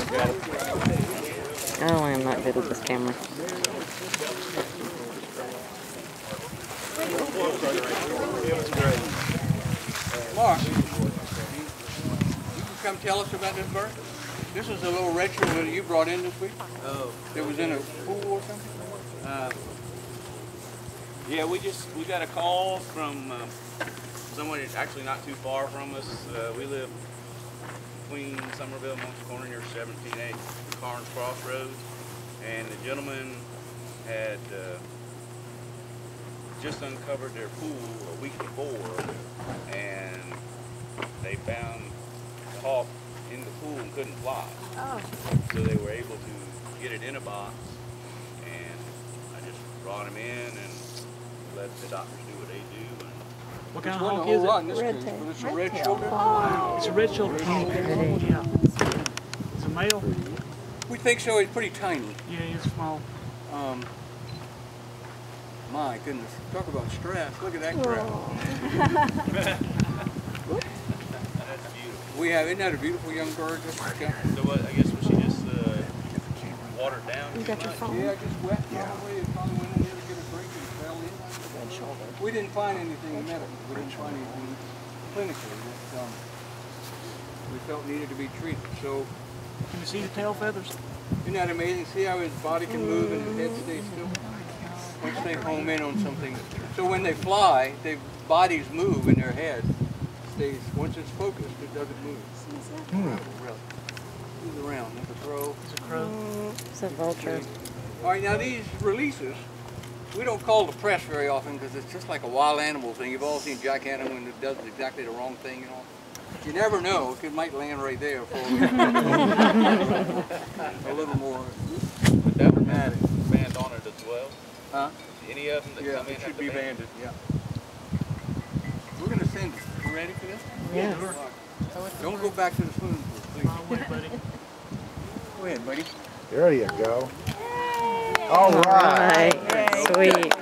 Oh, I am not good with this camera. Mark, you can come tell us about this bird? This is a little red shoulder that you brought in this week? Oh. That was in a pool or something? Yeah, we got a call from someone that's actually not too far from us. We live between Somerville and Monk's Corner near 17A, Carnes Crossroads, and the gentleman had just uncovered their pool a week before, and they found the hawk in the pool and couldn't fly. Oh. So they were able to get it in a box, and I just brought him in and let the doctors do what they do. And what kind of hawk is it? Red-tailed. It's a red-shouldered. It's a red-shouldered hawk. Yeah. It's a male. We think so. He's pretty tiny. Yeah, he's small. My goodness. Talk about stress. Look at that crap. that's beautiful. We have, isn't that a beautiful young bird? So what, I guess was she just watered down You too got your much? phone? Yeah, just wet probably. It probably went in there to get a drink and fell in. Red shoulder. We didn't find anything medical. We didn't find anything clinically that we felt needed to be treated. So, Can you see the tail feathers? isn't that amazing? See how his body can move and his head stays still? Once they home in on something. So when they fly, their bodies move and their head stays, once it's focused, it doesn't move. Really. He's around. There's a crow. It's a crow. It's a vulture. All right, now these releases, we don't call the press very often because it's just like a wild animal thing. You've all seen Jack Hanna when it does exactly the wrong thing, you know. You never know, it might land right there for a little more That was banned on it as well. Huh? Any of them that come in it should have be to ban? banded, yeah. We're going to send it. You ready for this? Yeah. Don't go back to the swimming pool, please. My way, buddy. Go ahead, buddy. There you go. All right. Sweet.